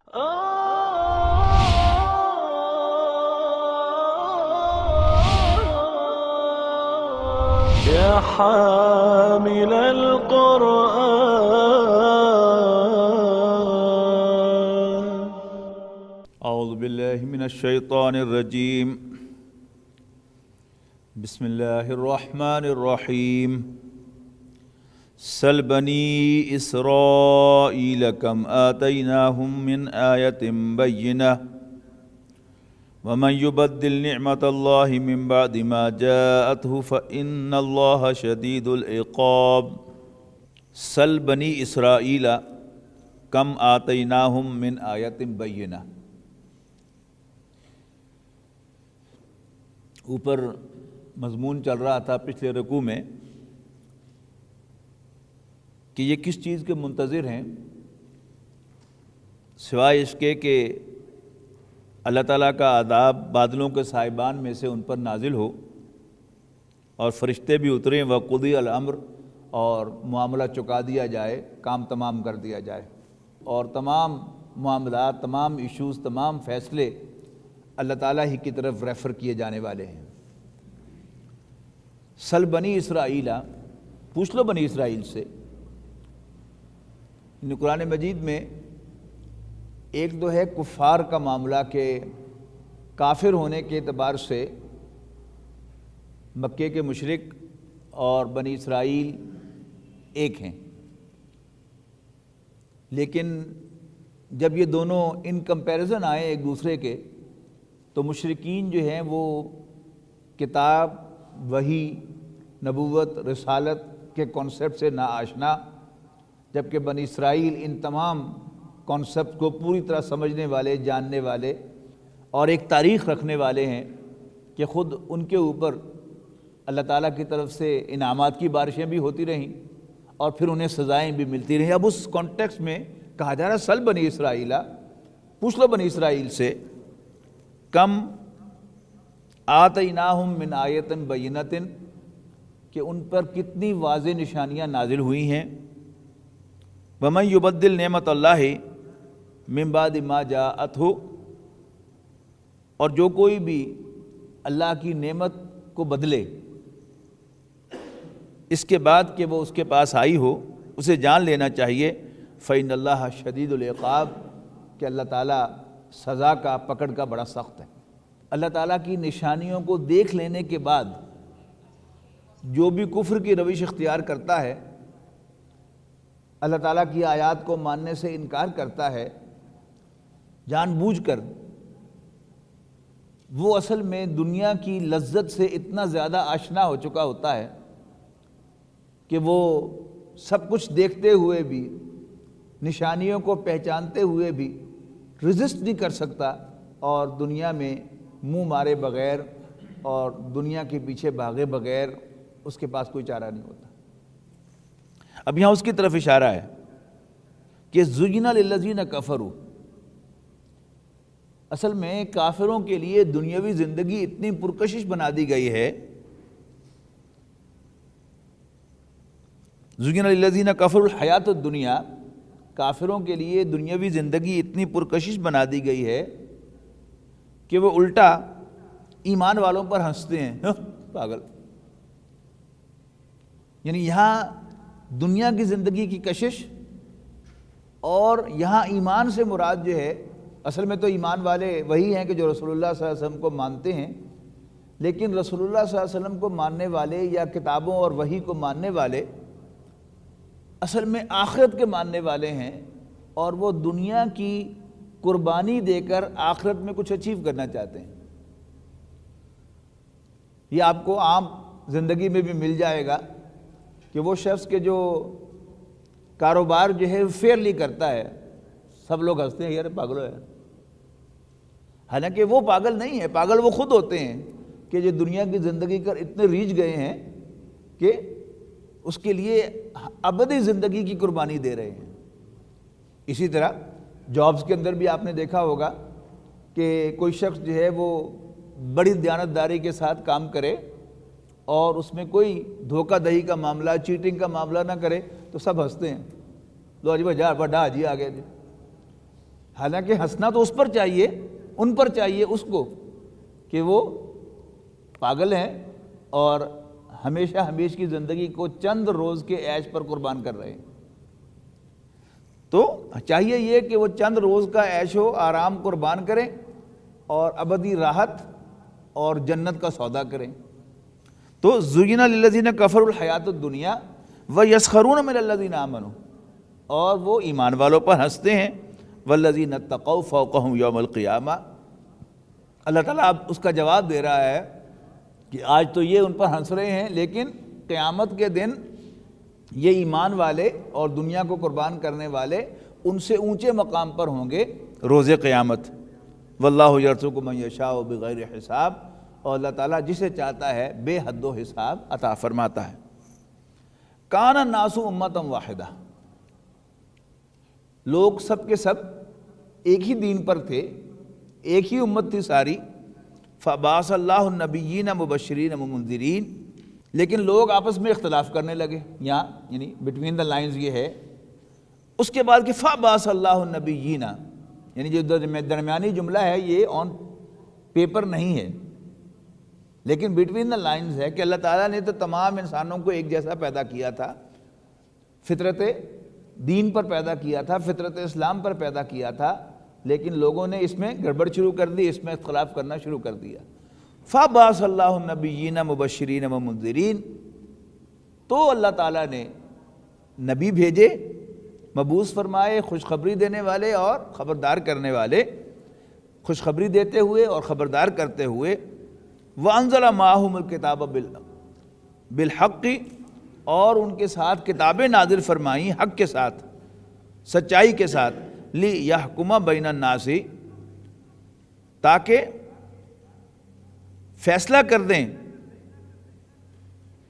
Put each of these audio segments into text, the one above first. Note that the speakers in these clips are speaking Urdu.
يا حامل القرآن. اعوذ باللہ من الشیطان الرجیم. بسم اللہ الرحمن الرحیم. سل بنی اسرائیل کم آتیناہم من آیۃ بینہ ومن یبدل نعمت اللہ من بعد ما جاءتہ فإن اللہ شدید العقاب. سل بنی اسرائیل کم آتیناہم من آیۃ بینہ. اوپر مضمون چل رہا تھا پچھلے رکوع میں کہ یہ کس چیز کے منتظر ہیں سوائے اس کے کہ اللہ تعالیٰ کا عذاب بادلوں کے سائبان میں سے ان پر نازل ہو اور فرشتے بھی اتریں وقضی الامر اور معاملہ چکا دیا جائے، کام تمام کر دیا جائے اور تمام معاملات، تمام ایشوز، تمام فیصلے اللہ تعالیٰ ہی کی طرف ریفر کیے جانے والے ہیں. سل بنی اسرائیل، پوچھ لو بنی اسرائیل سے. قرآن مجید میں ایک تو ہے کفار کا معاملہ کہ کافر ہونے کے اعتبار سے مکے کے مشرک اور بنی اسرائیل ایک ہیں، لیکن جب یہ دونوں ان کمپیریزن آئے ایک دوسرے کے تو مشرکین جو ہیں وہ کتاب، وحی، نبوت، رسالت کے کانسیپٹ سے ناآشنا، جبکہ بنی اسرائیل ان تمام کانسیپٹ کو پوری طرح سمجھنے والے، جاننے والے اور ایک تاریخ رکھنے والے ہیں کہ خود ان کے اوپر اللہ تعالیٰ کی طرف سے انعامات کی بارشیں بھی ہوتی رہیں اور پھر انہیں سزائیں بھی ملتی رہیں. اب اس کانٹیکسٹ میں کہا جا رہا ہے سل بنی اسرائیل، پوچھ لو بنی اسرائیل سے کم آتیناہم من آیۃ بینۃ، کہ ان پر کتنی واضح نشانیاں نازل ہوئی ہیں. ومن یبدل نعمت اللہ من بعد ما جاءتہ، اور جو کوئی بھی اللہ کی نعمت کو بدلے اس کے بعد کہ وہ اس کے پاس آئی ہو، اسے جان لینا چاہیے فإن اللہ شدید العقاب، کہ اللہ تعالیٰ سزا کا، پکڑ کا بڑا سخت ہے. اللہ تعالیٰ کی نشانیوں کو دیکھ لینے کے بعد جو بھی کفر کی روش اختیار کرتا ہے، اللہ تعالیٰ کی آیات کو ماننے سے انکار کرتا ہے جان بوجھ کر، وہ اصل میں دنیا کی لذت سے اتنا زیادہ آشنا ہو چکا ہوتا ہے کہ وہ سب کچھ دیکھتے ہوئے بھی، نشانیوں کو پہچانتے ہوئے بھی ریزسٹ نہیں کر سکتا اور دنیا میں منہ مارے بغیر اور دنیا کے پیچھے بھاگے بغیر اس کے پاس کوئی چارہ نہیں ہوتا. اب یہاں اس کی طرف اشارہ ہے کہ زُیِّنَ لِلَّذِینَ کَفَرُوا، اصل میں کافروں کے لیے دنیاوی زندگی اتنی پرکشش بنا دی گئی ہے. زُیِّنَ لِلَّذِینَ کَفَرُوا الْحَیَاةُ الدُّنْیَا، کافروں کے لیے دنیاوی زندگی اتنی پرکشش بنا دی گئی ہے کہ وہ الٹا ایمان والوں پر ہنستے ہیں، پاگل. یعنی یہاں دنیا کی زندگی کی کشش اور یہاں ایمان سے مراد جو ہے، اصل میں تو ایمان والے وہی ہیں کہ جو رسول اللہ صلی اللہ علیہ وسلم کو مانتے ہیں، لیکن رسول اللہ صلی اللہ علیہ وسلم کو ماننے والے یا کتابوں اور وحی کو ماننے والے اصل میں آخرت کے ماننے والے ہیں اور وہ دنیا کی قربانی دے کر آخرت میں کچھ اچیو کرنا چاہتے ہیں. یہ آپ کو عام زندگی میں بھی مل جائے گا کہ وہ شخص کے جو کاروبار جو ہے فیئرلی کرتا ہے، سب لوگ ہنستے ہیں، یار پاگل ہے. حالانکہ وہ پاگل نہیں ہے، پاگل وہ خود ہوتے ہیں کہ جو دنیا کی زندگی کر اتنے ریچھ گئے ہیں کہ اس کے لیے ابدی زندگی کی قربانی دے رہے ہیں. اسی طرح جابز کے اندر بھی آپ نے دیکھا ہوگا کہ کوئی شخص جو ہے وہ بڑی دیانتداری کے ساتھ کام کرے اور اس میں کوئی دھوکہ دہی کا معاملہ، چیٹنگ کا معاملہ نہ کرے تو سب ہنستے ہیں، لو جی بھائی جا بڑا جی آ گئے تھے. حالانکہ ہنسنا تو اس پر چاہیے، ان پر چاہیے اس کو کہ وہ پاگل ہیں اور ہمیشہ ہمیش کی زندگی کو چند روز کے عیش پر قربان کر رہے ہیں۔ تو چاہیے یہ کہ وہ چند روز کا عیش و آرام قربان کریں اور ابدی راحت اور جنت کا سودا کریں۔ تو زُیِّنَ لِلَّذِينَ كَفَرُوا الْحَيَاةُ الدُّنْيَا وَيَسْخَرُونَ مِنَ الَّذِينَ آمَنُوا، اور وہ ایمان والوں پر ہنستے ہیں۔ وَالَّذِينَ اتَّقَوْا فَوْقَهُمْ يَوْمَ الْقِيَامَةِ، اللہ تعالیٰ اب اس کا جواب دے رہا ہے کہ آج تو یہ ان پر ہنس رہے ہیں، لیکن قیامت کے دن یہ ایمان والے اور دنیا کو قربان کرنے والے ان سے اونچے مقام پر ہوں گے روز قیامت۔ وَاللَّهُ يَرْزُقُ مَن يَشَاءُ بِغَيْرِ حساب، اور اللہ تعالیٰ جسے چاہتا ہے بے حد و حساب عطا فرماتا ہے۔ کان الناس امۃ واحدہ، لوگ سب کے سب ایک ہی دین پر تھے، ایک ہی امت تھی ساری۔ فبعث اللہ النبیین مبشرین ومنذرین، لیکن لوگ آپس میں اختلاف کرنے لگے، یہاں یعنی بٹوین دا لائنز یہ ہے۔ اس کے بعد کہ فبعث اللہ النبیین، یعنی جو درمیانی جملہ ہے یہ آن پیپر نہیں ہے، لیکن بٹوین دا لائنز ہے کہ اللہ تعالیٰ نے تو تمام انسانوں کو ایک جیسا پیدا کیا تھا، فطرت دین پر پیدا کیا تھا، فطرت اسلام پر پیدا کیا تھا، لیکن لوگوں نے اس میں گڑبڑ شروع کر دی، اس میں اختلاف کرنا شروع کر دیا۔ فَبَعَثَ اللَّهُ النَّبِيِّينَ مُبَشِّرِينَ وَمُنذِرِينَ، تو اللہ تعالیٰ نے نبی بھیجے، مبعوث فرمائے، خوشخبری دینے والے اور خبردار کرنے والے، خوشخبری دیتے ہوئے اور خبردار کرتے ہوئے۔ وَأَنزَلَ مَعَهُمُ الْكِتَابَ بِالْحَقِّ، اور ان کے ساتھ کتابیں نازل فرمائیں حق کے ساتھ، سچائی کے ساتھ۔ لِيَحْكُمَ بَيْنَ النَّاسِ، تاکہ فیصلہ کر دیں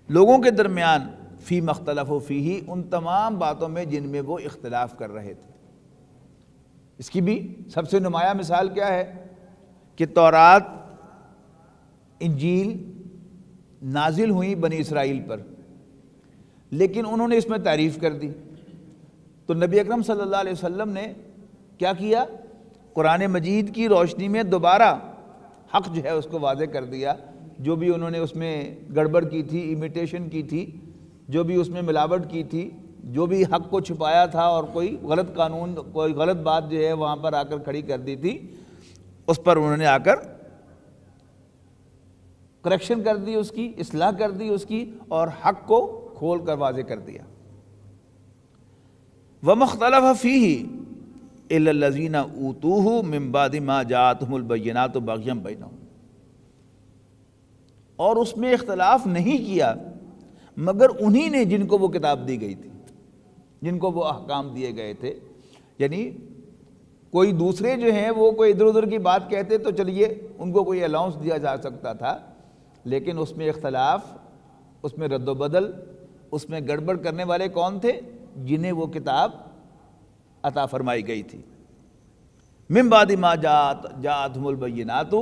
لوگوں کے درمیان، فی مختلف فیہ، ان تمام باتوں میں جن میں وہ اختلاف کر رہے تھے۔ اس کی بھی سب سے نمایاں مثال کیا ہے کہ تورات انجیل نازل ہوئی بنی اسرائیل پر، لیکن انہوں نے اس میں تعریف کر دی۔ تو نبی اکرم صلی اللہ علیہ وسلم نے کیا کیا؟ قرآن مجید کی روشنی میں دوبارہ حق جو ہے اس کو واضح کر دیا۔ جو بھی انہوں نے اس میں گڑبڑ کی تھی، امیٹیشن کی تھی، جو بھی اس میں ملاوٹ کی تھی، جو بھی حق کو چھپایا تھا اور کوئی غلط قانون، کوئی غلط بات جو ہے وہاں پر آ کر کھڑی کر دی تھی، اس پر انہوں نے آ کر کریکشن کر دی، اس کی اصلاح کر دی اس کی، اور حق کو کھول کر واضح کر دیا۔ وَمَا اخْتَلَفَ فِيهِ إِلَّا الَّذِينَ أُوتُوهُ مِن بَعْدِ مَا جَاءَتْهُمُ الْبَيِّنَاتُ بَغْيًا بَيْنَهُمْ، اور اس میں اختلاف نہیں کیا مگر انہی نے جن کو وہ کتاب دی گئی تھی، جن کو وہ احکام دیے گئے تھے۔ یعنی کوئی دوسرے جو ہیں وہ کوئی ادھر ادھر کی بات کہتے تو چلیے ان کو کوئی الاؤنس دیا جا سکتا تھا، لیکن اس میں اختلاف، اس میں رد و بدل، اس میں گڑبڑ کرنے والے کون تھے؟ جنہیں وہ کتاب عطا فرمائی گئی تھی۔ من بعد ما جاءتهم البینات،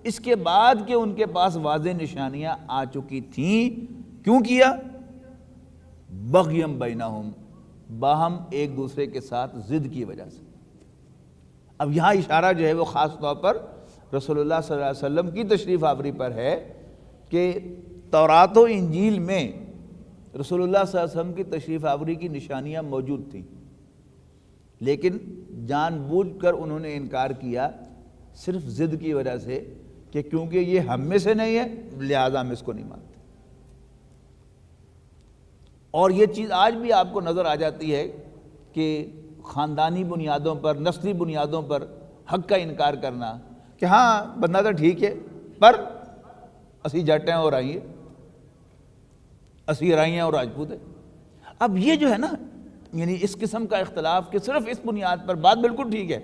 اس کے بعد کہ ان کے پاس واضح نشانیاں آ چکی تھیں۔ کیوں کیا؟ بغیم بینہم، باہم ایک دوسرے کے ساتھ ضد کی وجہ سے۔ اب یہاں اشارہ جو ہے وہ خاص طور پر رسول اللہ صلی اللہ علیہ وسلم کی تشریف آوری پر ہے کہ تورات و انجیل میں رسول اللہ صلی اللہ علیہ وسلم کی تشریف آوری کی نشانیاں موجود تھیں، لیکن جان بوجھ کر انہوں نے انکار کیا صرف ضد کی وجہ سے کہ کیونکہ یہ ہم میں سے نہیں ہے لہٰذا ہم اس کو نہیں مانتے۔ اور یہ چیز آج بھی آپ کو نظر آ جاتی ہے کہ خاندانی بنیادوں پر، نسلی بنیادوں پر حق کا انکار کرنا کہ ہاں بندہ تو ٹھیک ہے پر اسی جٹ ہیں اور آئیے، اسی رائی ہیں اور راجپوت ہیں۔ اب یہ جو ہے نا، یعنی اس قسم کا اختلاف کہ صرف اس بنیاد پر، بات بالکل ٹھیک ہے،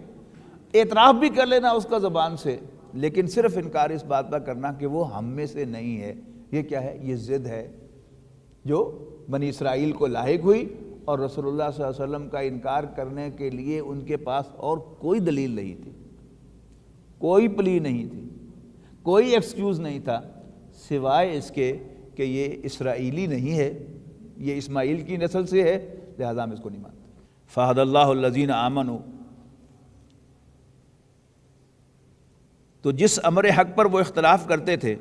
اعتراف بھی کر لینا اس کا زبان سے، لیکن صرف انکار اس بات پر کرنا کہ وہ ہم میں سے نہیں ہے، یہ کیا ہے؟ یہ ضد ہے جو بنی اسرائیل کو لاحق ہوئی، اور رسول اللہ صلی اللہ علیہ وسلم کا انکار کرنے کے لیے ان کے پاس اور کوئی دلیل نہیں تھی، کوئی پلی نہیں تھی، کوئی ایکسکیوز نہیں تھا سوائے اس کے کہ یہ اسرائیلی نہیں ہے، یہ اسماعیل کی نسل سے ہے، لہذا ہم اس کو نہیں مانتے۔ فَهَدَى اللَّهُ الَّذِينَ آمَنُوا، تو جس امر حق پر وہ اختلاف کرتے تھے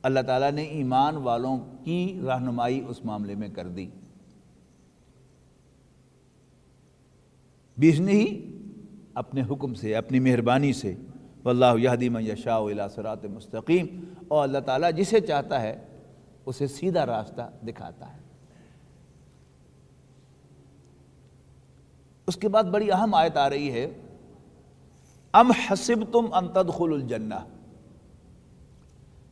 اللہ تعالیٰ نے ایمان والوں کی رہنمائی اس معاملے میں کر دی، بِإِذْنِهِ اپنے حکم سے، اپنی مہربانی سے، واللہ یہدی من یشاء الی صراط مستقیم، اور اللہ تعالیٰ جسے چاہتا ہے اسے سیدھا راستہ دکھاتا ہے۔ اس کے بعد بڑی اہم آیت آ رہی ہے، ام حسبتم ان تدخلوا الجنہ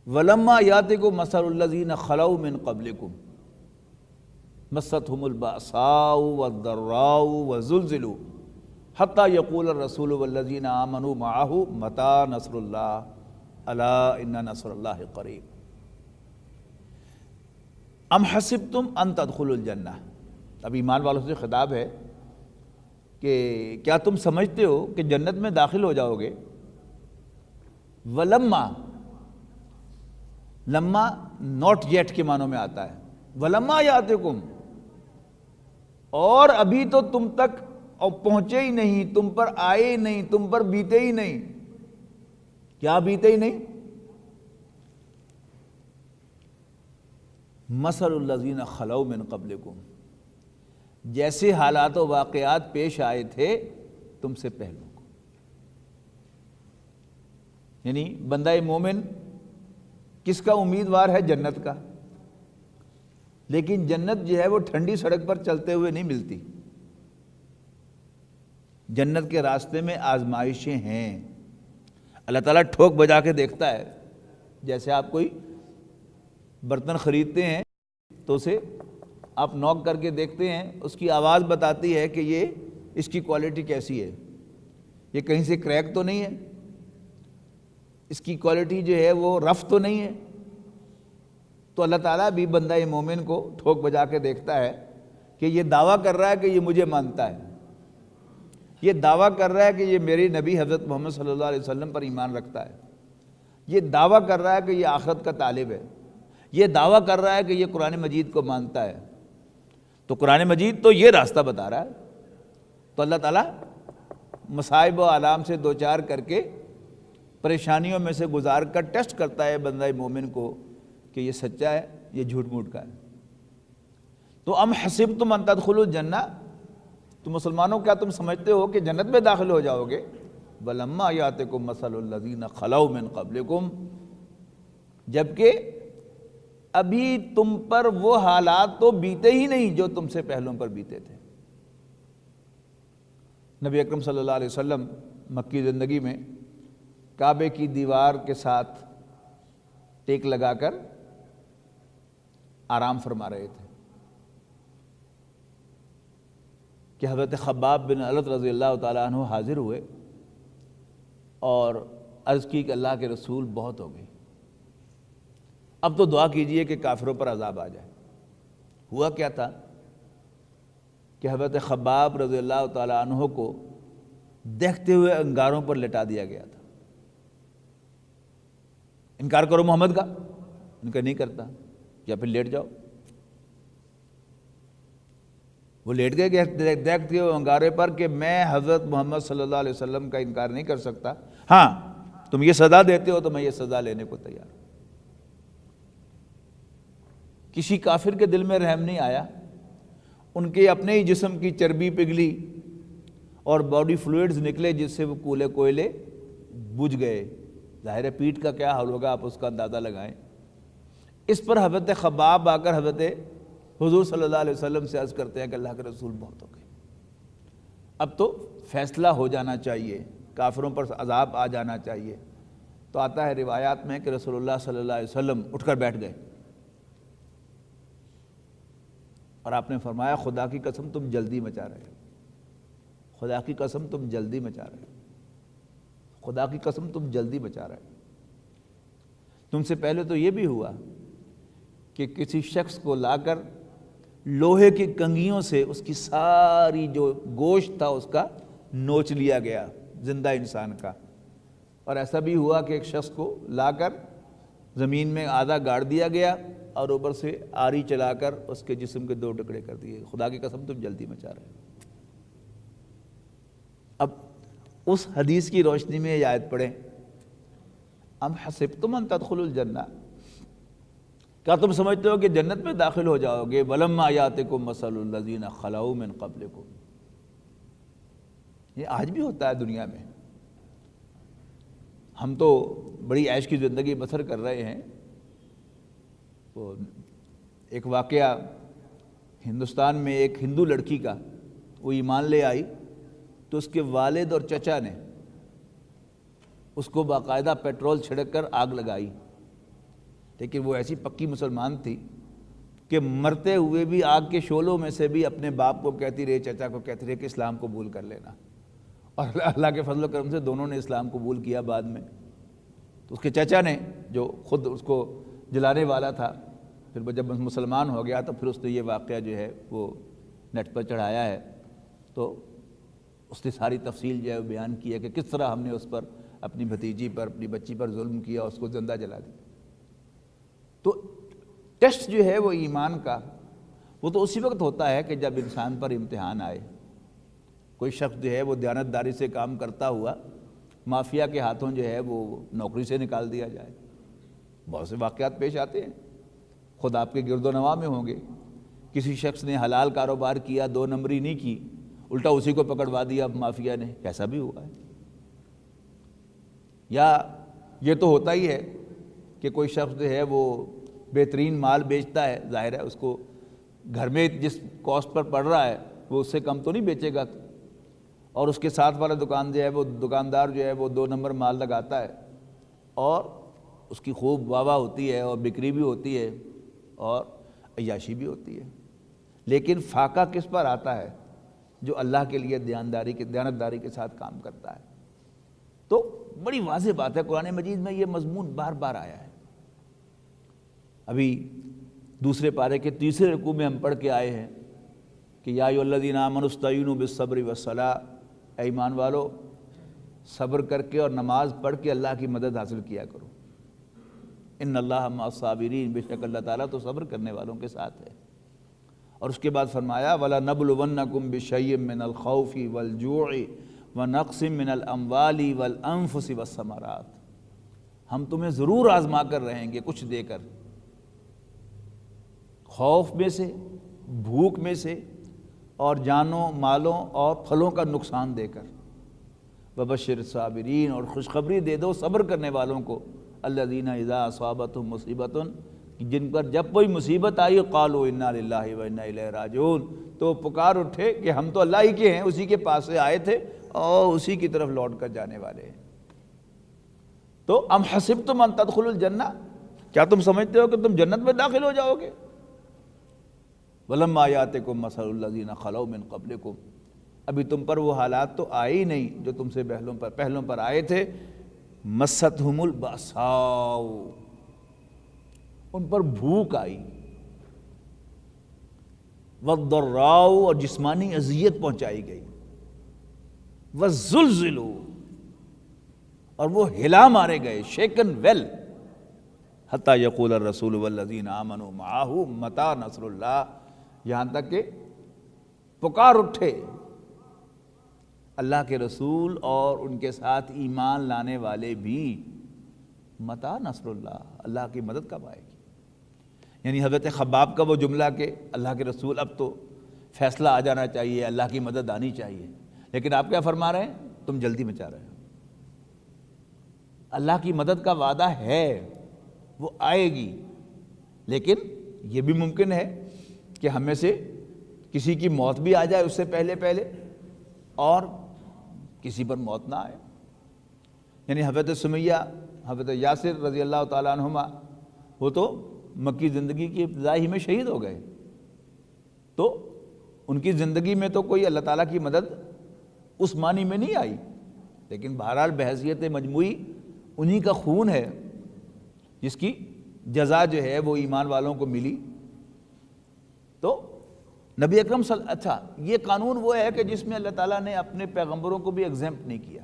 ولما یاتکم مثل الذین خلوا من قبلکم مستهم البأساء والضراء وزلزلوا حتی یقول الرسول والذین آمنوا معه متی نصر اللہ الا ان نصر اللہ قریب۔ ام حسبتم ان تدخلوا الجنہ، اب ایمان والوں سے خطاب ہے کہ کیا تم سمجھتے ہو کہ جنت میں داخل ہو جاؤ گے؟ ولما، لما ناٹ یٹ کے معنوں میں آتا ہے، ولما یاتکم، اور ابھی تو تم تک پہنچے ہی نہیں، تم پر آئے ہی نہیں، تم پر بیتے ہی نہیں۔ کیا بیتے ہی نہیں؟ مثل الذین خلوا من قبلکم، جیسے حالات و واقعات پیش آئے تھے تم سے پہلوں کو، یعنی بندہ مومن کس کا امیدوار ہے؟ جنت کا، لیکن جنت جو ہے وہ ٹھنڈی سڑک پر چلتے ہوئے نہیں ملتی، جنت کے راستے میں آزمائشیں ہیں۔ اللہ تعالیٰ ٹھوک بجا کے دیکھتا ہے، جیسے آپ کوئی برتن خریدتے ہیں تو اسے آپ نوک کر کے دیکھتے ہیں، اس کی آواز بتاتی ہے کہ یہ اس کی کوالٹی کیسی ہے، یہ کہیں سے کریک تو نہیں ہے، اس کی کوالٹی جو ہے وہ رف تو نہیں ہے۔ تو اللہ تعالیٰ بھی بندہ مومن کو ٹھوک بجا کے دیکھتا ہے کہ یہ دعویٰ کر رہا ہے کہ یہ مجھے مانتا ہے، یہ دعویٰ کر رہا ہے کہ یہ میری نبی حضرت محمد صلی اللہ علیہ وسلم پر ایمان رکھتا ہے، یہ دعویٰ کر رہا ہے کہ یہ آخرت کا طالب ہے، یہ دعویٰ کر رہا ہے کہ یہ قرآن مجید کو مانتا ہے۔ تو قرآن مجید تو یہ راستہ بتا رہا ہے، تو اللہ تعالیٰ مصائب و آلام سے دوچار کر کے، پریشانیوں میں سے گزار کر ٹیسٹ کرتا ہے بندہ مومن کو کہ یہ سچا ہے، یہ جھوٹ موٹ کا ہے۔ تو ام حسبتم ان تدخلوا الجنہ، تو مسلمانوں کیا تم سمجھتے ہو کہ جنت میں داخل ہو جاؤ گے؟ ولما یاتکم مثل الذین خلوا من قبلکم، جبکہ ابھی تم پر وہ حالات تو بیتے ہی نہیں جو تم سے پہلوں پر بیتے تھے۔ نبی اکرم صلی اللہ علیہ وسلم مکی زندگی میں کعبے کی دیوار کے ساتھ ٹیک لگا کر آرام فرما رہے تھے کہ حضرت خباب بن الارت رضی اللہ تعالیٰ عنہ حاضر ہوئے اور عرض کی کہ اللہ کے رسول بہت ہو گئی، اب تو دعا کیجئے کہ کافروں پر عذاب آ جائے۔ ہوا کیا تھا کہ حضرت خباب رضی اللہ تعالیٰ عنہ کو دیکھتے ہوئے انگاروں پر لٹا دیا گیا تھا۔ انکار کرو محمد کا، ان کا نہیں کرتا، یا پھر لیٹ جاؤ۔ وہ لیٹ گئے دیکھتے ہوئے انگارے پر کہ میں حضرت محمد صلی اللہ علیہ وسلم کا انکار نہیں کر سکتا، ہاں تم یہ سزا دیتے ہو تو میں یہ سزا لینے کو تیار ہوں۔ کسی کافر کے دل میں رحم نہیں آیا، ان کے اپنے ہی جسم کی چربی پگھلی اور باڈی فلوئڈز نکلے جس سے وہ کولے کوئلے بجھ گئے۔ ظاہر ہے پیٹھ کا کیا حال ہوگا، آپ اس کا اندازہ لگائیں۔ اس پر حضرت خباب آ کر حضرت حضور صلی اللہ علیہ وسلم سے عرض کرتے ہیں کہ اللہ کے رسول بہت ہو گئے، اب تو فیصلہ ہو جانا چاہیے، کافروں پر عذاب آ جانا چاہیے۔ تو آتا ہے روایات میں کہ رسول اللہ صلی اللہ علیہ وسلم اٹھ کر بیٹھ گئے اور آپ نے فرمایا خدا کی قسم تم جلدی مچا رہے ہو، خدا کی قسم تم جلدی مچا رہے ہو، خدا کی قسم تم جلدی مچا رہے ہو۔ تم سے پہلے تو یہ بھی ہوا کہ کسی شخص کو لا کر لوہے کی کنگھیوں سے اس کی ساری جو گوشت تھا اس کا نوچ لیا گیا، زندہ انسان کا۔ اور ایسا بھی ہوا کہ ایک شخص کو لا کر زمین میں آدھا گاڑ دیا گیا اور اوپر سے آری چلا کر اس کے جسم کے 2 ٹکڑے کر دیے۔ خدا کی قسم تم جلدی مچا رہے ہو۔ اب اس حدیث کی روشنی میں یہ آیت پڑھیں ام حسبتم ان تدخلوا الجنہ، کیا تم سمجھتے ہو کہ جنت میں داخل ہو جاؤ گے؟ ولما یاتکم مثل الذین خلوا من قبلکم، یہ آج بھی ہوتا ہے دنیا میں۔ ہم تو بڑی عیش کی زندگی بسر کر رہے ہیں۔ تو ایک واقعہ ہندوستان میں ایک ہندو لڑکی کا، وہ ایمان لے آئی تو اس کے والد اور چچا نے اس کو باقاعدہ پیٹرول چھڑک کر آگ لگائی، لیکن وہ ایسی پکی مسلمان تھی کہ مرتے ہوئے بھی آگ کے شعلوں میں سے بھی اپنے باپ کو کہتی رہی، چچا کو کہتی رہی کہ اسلام قبول کر لینا، اور اللہ کے فضل و کرم سے دونوں نے اسلام قبول کیا بعد میں۔ تو اس کے چچا نے، جو خود اس کو جلانے والا تھا، پھر جب مسلمان ہو گیا تو پھر اس نے یہ واقعہ جو ہے وہ نیٹ پر چڑھایا ہے، تو اس نے ساری تفصیل جو ہے وہ بیان کی ہے کہ کس طرح ہم نے اس پر، اپنی بھتیجی پر، اپنی بچی پر ظلم کیا، اس کو زندہ جلا دیا۔ تو ٹیسٹ جو ہے وہ ایمان کا، وہ تو اسی وقت ہوتا ہے کہ جب انسان پر امتحان آئے۔ کوئی شخص جو ہے وہ دیانتداری سے کام کرتا ہوا مافیا کے ہاتھوں جو ہے وہ نوکری سے نکال دیا جائے۔ بہت سے واقعات پیش آتے ہیں، خود آپ کے گرد و نواح میں ہوں گے۔ کسی شخص نے حلال کاروبار کیا، 2 نمبری نہیں کی، الٹا اسی کو پکڑوا دیا مافیا نے، ایسا بھی ہوا ہے۔ یا یہ تو ہوتا ہی ہے کہ کوئی شخص جو ہے وہ بہترین مال بیچتا ہے، ظاہر ہے اس کو گھر میں جس کاسٹ پر پڑ رہا ہے وہ اس سے کم تو نہیں بیچے گا، اور اس کے ساتھ والا دکاندار جو ہے وہ 2 نمبر مال لگاتا ہے، اور اس کی خوب واہ واہ ہوتی ہے، اور بکری بھی ہوتی ہے، اور عیاشی بھی ہوتی ہے۔ لیکن فاقہ کس پر آتا ہے؟ جو اللہ کے لیے دیانتداری کے ساتھ کام کرتا ہے۔ تو بڑی واضح بات ہے، قرآن مجید میں یہ مضمون بار بار آیا ہے۔ ابھی دوسرے پارے کے 3 رکوع میں ہم پڑھ کے آئے ہیں کہ یا ایھا الذین آمنوا استعینوا بالصبر والصلاۃ، اے ایمان والو صبر کر کے اور نماز پڑھ کے اللہ کی مدد حاصل کیا کرو۔ ان اللہ مع الصابرین، بے شک اللہ تعالیٰ تو صبر کرنے والوں کے ساتھ ہے۔ اور اس کے بعد فرمایا وَلَنَبْلُوَنَّكُمْ بِشَيْءٍ مِّنَ الْخَوْفِ وَالْجُوعِ وَنَقْصٍ مِّنَ الْأَمْوَالِ وَالْأَنفُسِ وَالثَّمَرَاتِ، ہم تمہیں ضرور آزما کر رہیں گے کچھ دے کر، خوف میں سے، بھوک میں سے، اور جانوں، مالوں اور پھلوں کا نقصان دے کر۔ وَبَشِّرِ الصَّابِرِينَ، اور خوشخبری دے دو صبر کرنے والوں کو، الَّذِينَ إِذَا أَصَابَتْهُمْ مُصِیبَةٌ، جن پر جب کوئی مصیبت آئی قالوا انا للہ و انا الیہ راجعون، تو پکار اٹھے کہ ہم تو اللہ ہی کے ہیں، اسی کے پاس سے آئے تھے اور اسی کی طرف لوٹ کر جانے والے ہیں۔ تو ام حسبتم ان تدخلوا الجنہ، کیا تم سمجھتے ہو کہ تم جنت میں داخل ہو جاؤ گے؟ ولما یاتکم مثل الذین خلوا من قبلکم، ابھی تم پر وہ حالات تو آئے ہی نہیں جو تم سے پہلوں پر آئے تھے۔ مستہم البأساء، ان پر بھوک آئی، والضراء، اور جسمانی اذیت پہنچائی گئی، والزلزلوا، اور وہ ہلا مارے گئے، شیکن ویل، حتی یقول الرسول والذین آمنوا معہ متی نصر اللہ، یہاں تک کہ پکار اٹھے اللہ کے رسول اور ان کے ساتھ ایمان لانے والے بھی، متی نصر اللہ، اللہ کی مدد کب آئے گی؟ یعنی حضرت خباب کا وہ جملہ کہ اللہ کے رسول اب تو فیصلہ آ جانا چاہیے، اللہ کی مدد آنی چاہیے، لیکن آپ کیا فرما رہے ہیں؟ تم جلدی مچا رہے ہو۔ اللہ کی مدد کا وعدہ ہے، وہ آئے گی، لیکن یہ بھی ممکن ہے کہ ہمیں سے کسی کی موت بھی آ جائے اس سے پہلے اور کسی پر موت نہ آئے۔ یعنی حضرت سمیہ، حضرت یاسر رضی اللہ تعالیٰ عنہما، وہ تو مکی زندگی کی ابتدائی میں شہید ہو گئے، تو ان کی زندگی میں تو کوئی اللہ تعالیٰ کی مدد اس معنی میں نہیں آئی، لیکن بہرحال بحیثیت مجموعی انہی کا خون ہے جس کی جزا جو ہے وہ ایمان والوں کو ملی۔ تو نبی اکرم اچھا یہ قانون وہ ہے کہ جس میں اللہ تعالیٰ نے اپنے پیغمبروں کو بھی ایگزیمپٹ نہیں کیا،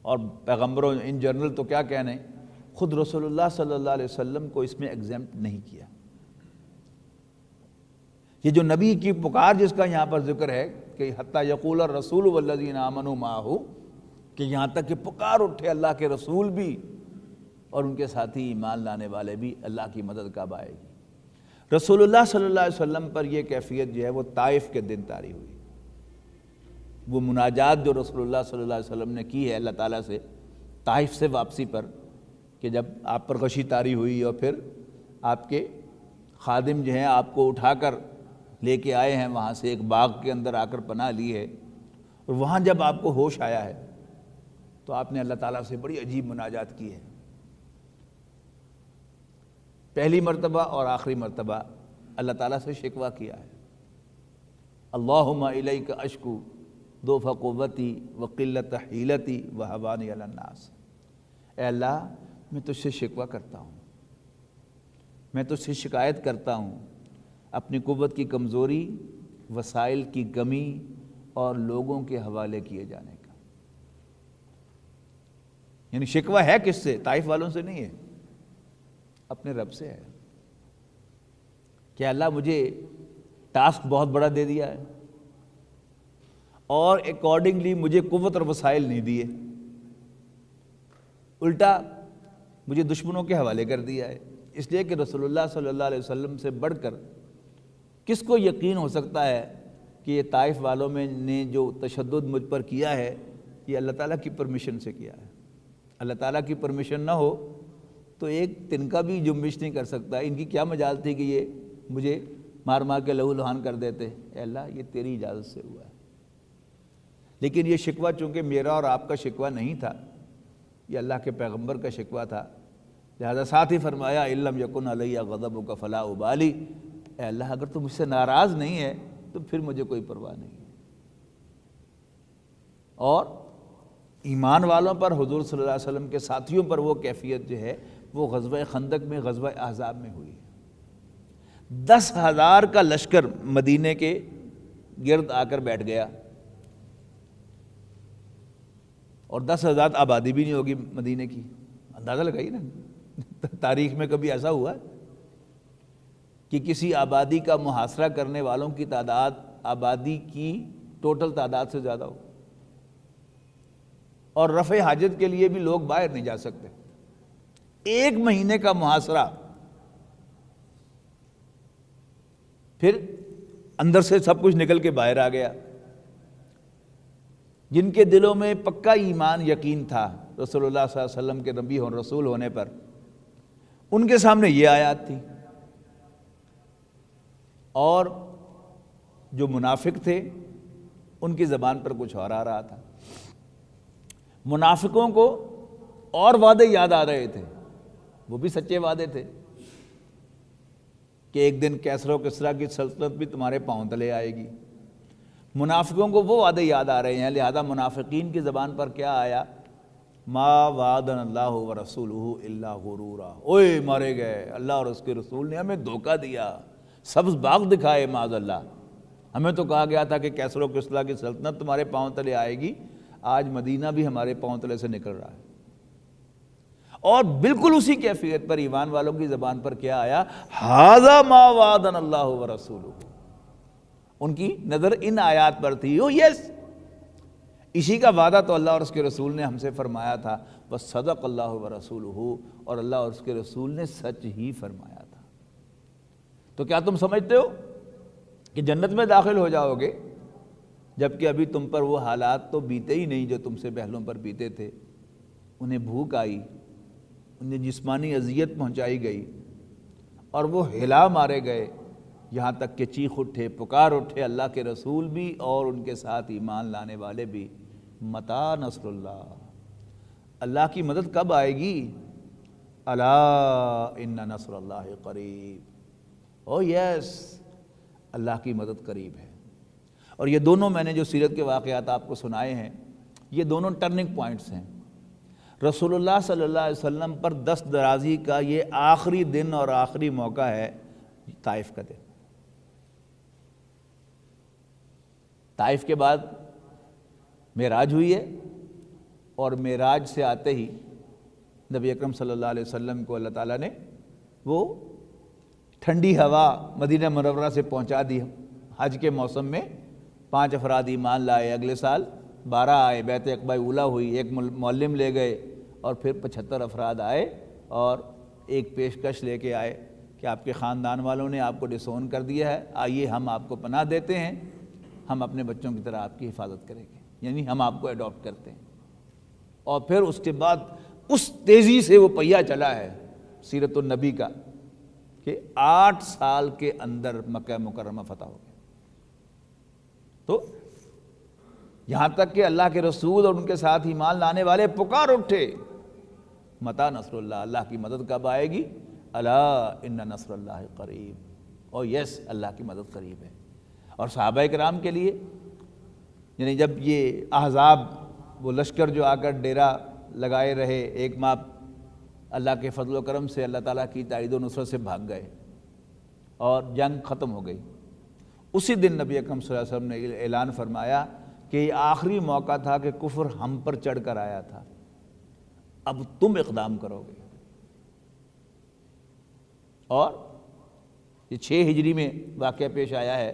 اور پیغمبروں ان جنرل تو کیا کہنے، خود رسول اللہ صلی اللہ علیہ وسلم کو اس میں ایگزیمپٹ نہیں کیا۔ یہ جو نبی کی پکار جس کا یہاں پر ذکر ہے کہ حتی یقول الرسول والذین آمنوا معہ، کہ یہاں تک کہ پکار اٹھے اللہ کے رسول بھی اور ان کے ساتھی ایمان لانے والے بھی، اللہ کی مدد کب آئے گی؟ رسول اللہ صلی اللہ علیہ وسلم پر یہ کیفیت جو ہے وہ طائف کے دن طاری ہوئی۔ وہ مناجات جو رسول اللہ صلی اللہ علیہ وسلم نے کی ہے اللہ تعالیٰ سے طائف سے واپسی پر، کہ جب آپ پر غشی طاری ہوئی اور پھر آپ کے خادم جو ہیں آپ کو اٹھا کر لے کے آئے ہیں وہاں سے، ایک باغ کے اندر آ کر پناہ لی ہے، اور وہاں جب آپ کو ہوش آیا ہے تو آپ نے اللہ تعالیٰ سے بڑی عجیب مناجات کی ہے۔ پہلی مرتبہ اور آخری مرتبہ اللہ تعالیٰ سے شکوہ کیا ہے، اللہم الیک اشکو ضعف قوتی وقلت حیلتی وہوانی علی الناس۔ اے اللہ، میں تجھ سے شکوہ کرتا ہوں، میں تجھ سے شکایت کرتا ہوں اپنی قوت کی کمزوری، وسائل کی کمی اور لوگوں کے حوالے کیے جانے کا۔ یعنی شکوہ ہے کس سے؟ طائف والوں سے نہیں ہے، اپنے رب سے ہے کہ اللہ مجھے ٹاسک بہت بڑا دے دیا ہے اور اکارڈنگلی مجھے قوت اور وسائل نہیں دیے، الٹا مجھے دشمنوں کے حوالے کر دیا ہے۔ اس لیے کہ رسول اللہ صلی اللہ علیہ وسلم سے بڑھ کر کس کو یقین ہو سکتا ہے کہ یہ طائف والوں میں نے جو تشدد مجھ پر کیا ہے یہ اللہ تعالیٰ کی پرمیشن سے کیا ہے؟ اللہ تعالیٰ کی پرمیشن نہ ہو تو ایک تنکا بھی جنبش نہیں کر سکتا۔ ان کی کیا مجال تھی کہ یہ مجھے مار مار کے لہو لہان کر دیتے؟ اے اللہ، یہ تیری اجازت سے ہوا ہے۔ لیکن یہ شکوہ چونکہ میرا اور آپ کا شکوہ نہیں تھا، یہ اللہ کے پیغمبر کا شکوہ تھا، لہذا ساتھ ہی فرمایا اِلَّمْ يَكُنْ عَلَيَّ غَضَبُكَ فَلَا أُبَالِي۔ اے اللہ، اگر تو مجھ سے ناراض نہیں ہے تو پھر مجھے کوئی پرواہ نہیں ہے۔ اور ایمان والوں پر، حضور صلی اللہ علیہ وسلم کے ساتھیوں پر وہ کیفیت جو ہے وہ غزوہ خندق میں، غزوہ احزاب میں ہوئی ہے۔ 10,000 کا لشکر مدینے کے گرد آ کر بیٹھ گیا، اور 10,000 آبادی بھی نہیں ہوگی مدینے کی۔ اندازہ لگائی نا، تاریخ میں کبھی ایسا ہوا کہ کسی آبادی کا محاصرہ کرنے والوں کی تعداد آبادی کی ٹوٹل تعداد سے زیادہ ہو، اور رفع حاجت کے لیے بھی لوگ باہر نہیں جا سکتے؟ 1 مہینے کا محاصرہ، پھر اندر سے سب کچھ نکل کے باہر آ گیا۔ جن کے دلوں میں پکا ایمان یقین تھا رسول اللہ صلی اللہ علیہ وسلم کے نبی اور رسول ہونے پر، ان کے سامنے یہ آیات تھی، اور جو منافق تھے ان کی زبان پر کچھ اور آ رہا تھا۔ منافقوں کو اور وعدے یاد آ رہے تھے، وہ بھی سچے وعدے تھے کہ ایک دن کیسر و کسریٰ کی سلطنت بھی تمہارے پاؤں تلے آئے گی۔ منافقوں کو وہ وعدے یاد آ رہے ہیں، لہذا منافقین کی زبان پر کیا آیا؟ ما وعدنا اللہ ورسولہ الا غرورا۔ اوئے مارے گئے، اللہ اور اس کے رسول نے ہمیں دھوکہ دیا، سبز باغ دکھائے معاذ اللہ۔ ہمیں تو کہا گیا تھا کہ کیسر و کسریٰ کی سلطنت تمہارے پاؤں تلے آئے گی، آج مدینہ بھی ہمارے پاؤں تلے سے نکل رہا ہے۔ اور بالکل اسی کیفیت پر ایمان والوں کی زبان پر کیا آیا؟ ھذا ما وعدنا اللہ ورسولہ۔ ان کی نظر ان آیات پر تھی، او یس، اسی کا وعدہ تو اللہ اور اس کے رسول نے ہم سے فرمایا تھا، وصدق اللہ ورسولہ، اور اللہ اور اس کے رسول نے سچ ہی فرمایا تھا۔ تو کیا تم سمجھتے ہو کہ جنت میں داخل ہو جاؤ گے جبکہ ابھی تم پر وہ حالات تو بیتے ہی نہیں جو تم سے پہلوں پر بیتے تھے؟ انہیں بھوک آئی، انہیں جسمانی اذیت پہنچائی گئی، اور وہ ہلا مارے گئے، یہاں تک کہ چیخ اٹھے، پکار اٹھے اللہ کے رسول بھی اور ان کے ساتھ ایمان لانے والے بھی، متی نصر اللہ، اللہ کی مدد کب آئے گی؟ الا ان نصر اللہ قریب، او یس، اللہ کی مدد قریب ہے۔ اور یہ دونوں میں نے جو سیرت کے واقعات آپ کو سنائے ہیں، یہ دونوں ٹرننگ پوائنٹس ہیں۔ رسول اللہ صلی اللہ علیہ وسلم پر دست درازی کا یہ آخری دن اور آخری موقع ہے طائف کا دن۔ طائف کے بعد معراج ہوئی ہے، اور معراج سے آتے ہی نبی اکرم صلی اللہ علیہ وسلم کو اللہ تعالیٰ نے وہ ٹھنڈی ہوا مدینہ منورہ سے پہنچا دی۔ حج کے موسم میں 5 افراد ایمان لائے، اگلے سال 12 آئے، بیعت عقبہ اولیٰ ہوئی، ایک معلم لے گئے، اور پھر 75 افراد آئے اور ایک پیشکش لے کے آئے کہ آپ کے خاندان والوں نے آپ کو ڈس اون کر دیا ہے، آئیے ہم آپ کو پناہ دیتے ہیں، ہم اپنے بچوں کی طرح آپ کی حفاظت کریں گے، یعنی ہم آپ کو اڈاپٹ کرتے ہیں۔ اور پھر اس کے بعد اس تیزی سے وہ پہیہ چلا ہے سیرت النبی کا کہ 8 سال کے اندر مکہ مکرمہ فتح ہو گیا۔ تو یہاں تک کہ اللہ کے رسول اور ان کے ساتھ ایمان لانے والے پکار اٹھے، متی نصر اللہ، اللہ کی مدد کب آئے گی؟ الا ان نصر اللہ قریب، اور یس اللہ کی مدد قریب ہے۔ اور صحابہ کرام کے لیے یعنی جب یہ احزاب وہ لشکر جو آ کر ڈیرا لگائے رہے، 1 ماہ اللہ کے فضل و کرم سے اللہ تعالیٰ کی تائید و نصرت سے بھاگ گئے اور جنگ ختم ہو گئی، اسی دن نبی اکرم صلی اللہ علیہ وسلم نے اعلان فرمایا کہ یہ آخری موقع تھا کہ کفر ہم پر چڑھ کر آیا تھا، اب تم اقدام کرو گے۔ اور یہ 6 ہجری میں واقعہ پیش آیا ہے،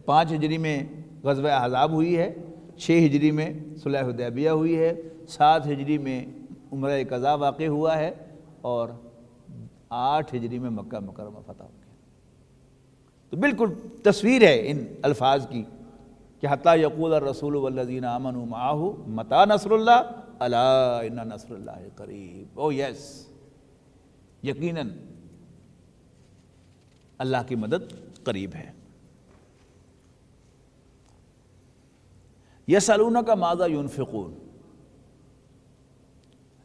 5 ہجری میں غزوہ احزاب ہوئی ہے، 6 ہجری میں صلح حدیبیہ ہوئی ہے، 7 ہجری میں عمرہ قضا واقع ہوا ہے، اور 8 ہجری میں مکہ مکرمہ فتح ہو گیا۔ تو بالکل تصویر ہے ان الفاظ کی کہ حتیٰ یقول الرسول والذین آمنوا معہ متی نصر اللہ الا ان نصر اللہ قریب، او یس، یقیناً اللہ کی مدد قریب ہے۔ یسألونک ماذا ينفقون،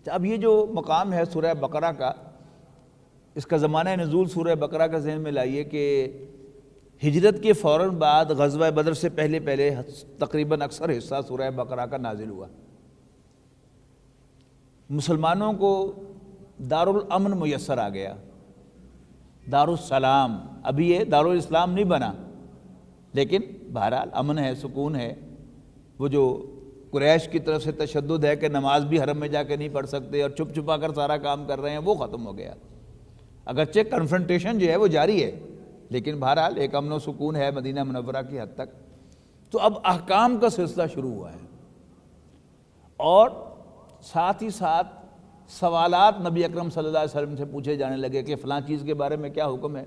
اب یہ جو مقام ہے سورہ بقرہ کا، اس کا زمانہ نزول سورہ بقرہ کا ذہن میں لائیے کہ ہجرت کے فوراً بعد غزوہ بدر سے پہلے تقریباً اکثر حصہ سورہ بقرہ کا نازل ہوا۔ مسلمانوں کو دارالامن میسر آ گیا، دارالسلام، ابھی یہ دارالاسلام نہیں بنا، لیکن بہرحال امن ہے، سکون ہے۔ وہ جو قریش کی طرف سے تشدد ہے کہ نماز بھی حرم میں جا کے نہیں پڑھ سکتے اور چھپ چھپا کر سارا کام کر رہے ہیں، وہ ختم ہو گیا۔ اگرچہ کنفرنٹیشن جو ہے وہ جاری ہے، لیکن بہرحال ایک امن و سکون ہے مدینہ منورہ کی حد تک۔ تو اب احکام کا سلسلہ شروع ہوا ہے، اور ساتھ ہی ساتھ سوالات نبی اکرم صلی اللہ علیہ وسلم سے پوچھے جانے لگے کہ فلاں چیز کے بارے میں کیا حکم ہے،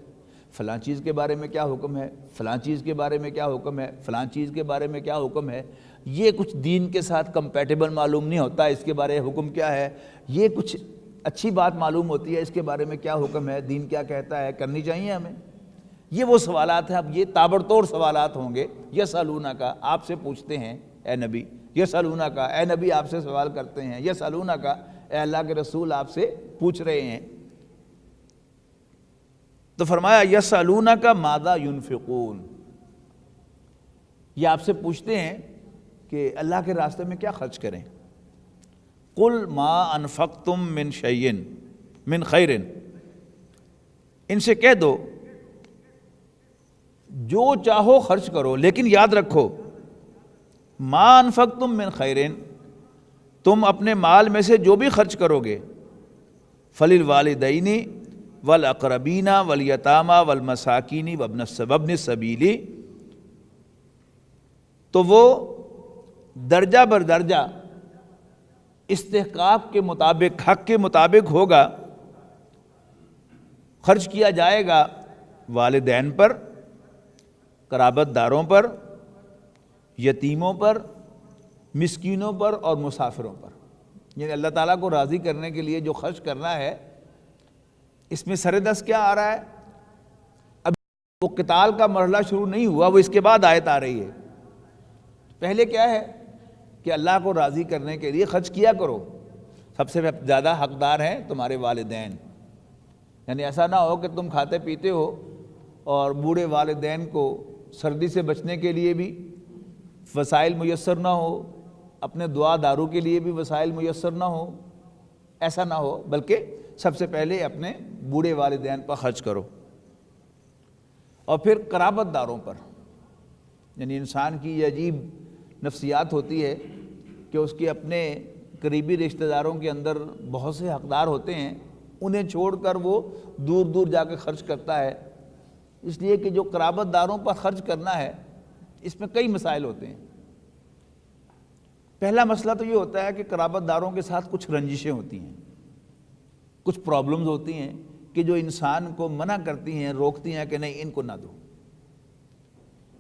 فلاں چیز کے بارے میں کیا حکم ہے، فلاں چیز کے بارے میں کیا حکم ہے، فلاں چیز کے بارے میں کیا حکم ہے۔ یہ کچھ دین کے ساتھ کمپیٹیبل معلوم نہیں ہوتا، اس کے بارے حکم کیا ہے، یہ کچھ اچھی بات معلوم ہوتی ہے، اس کے بارے میں کیا حکم ہے، دین کیا کہتا ہے، کرنی چاہیے ہمیں۔ یہ وہ سوالات ہیں، اب یہ تابڑتوڑ سوالات ہوں گے۔ یسألونک، آپ سے پوچھتے ہیں اے نبی، یسألونک، اے نبی آپ سے سوال کرتے ہیں، یسألونک، اے اللہ کے رسول آپ سے پوچھ رہے ہیں۔ تو فرمایا یسألونک ماذا ينفقون، یہ آپ سے پوچھتے ہیں کہ اللہ کے راستے میں کیا خرچ کریں۔ قل ما انفقتم من شیء من خیر، ان سے کہہ دو جو چاہو خرچ کرو، لیکن یاد رکھو ما انفقتم من خیر، تم اپنے مال میں سے جو بھی خرچ کرو گے، فللوالدین والاقربین والیتامی والمساکین وابن السبیل، تو وہ درجہ بر درجہ استحقاق کے مطابق، حق کے مطابق ہوگا، خرچ کیا جائے گا والدین پر، قرابت داروں پر، یتیموں پر، مسکینوں پر اور مسافروں پر۔ یعنی اللہ تعالیٰ کو راضی کرنے کے لیے جو خرچ کرنا ہے، اس میں سر دست کیا آ رہا ہے؟ اب وہ قتال کا مرحلہ شروع نہیں ہوا، وہ اس کے بعد آیت آ رہی ہے۔ پہلے کیا ہے کہ اللہ کو راضی کرنے کے لیے خرچ کیا کرو، سب سے زیادہ حقدار ہیں تمہارے والدین۔ یعنی ایسا نہ ہو کہ تم کھاتے پیتے ہو اور بوڑھے والدین کو سردی سے بچنے کے لیے بھی وسائل میسر نہ ہو، اپنے دعا دارو کے لیے بھی وسائل میسر نہ ہو، ایسا نہ ہو، بلکہ سب سے پہلے اپنے بوڑھے والدین پر خرچ کرو۔ اور پھر قرابت داروں پر، یعنی انسان کی یہ عجیب نفسیات ہوتی ہے کہ اس کے اپنے قریبی رشتہ داروں کے اندر بہت سے حقدار ہوتے ہیں، انہیں چھوڑ کر وہ دور دور جا کے خرچ کرتا ہے، اس لیے کہ جو قرابت داروں پر خرچ کرنا ہے اس میں کئی مسائل ہوتے ہیں۔ پہلا مسئلہ تو یہ ہوتا ہے کہ قرابت داروں کے ساتھ کچھ رنجشیں ہوتی ہیں، کچھ پرابلمز ہوتی ہیں کہ جو انسان کو منع کرتی ہیں، روکتی ہیں کہ نہیں ان کو نہ دو۔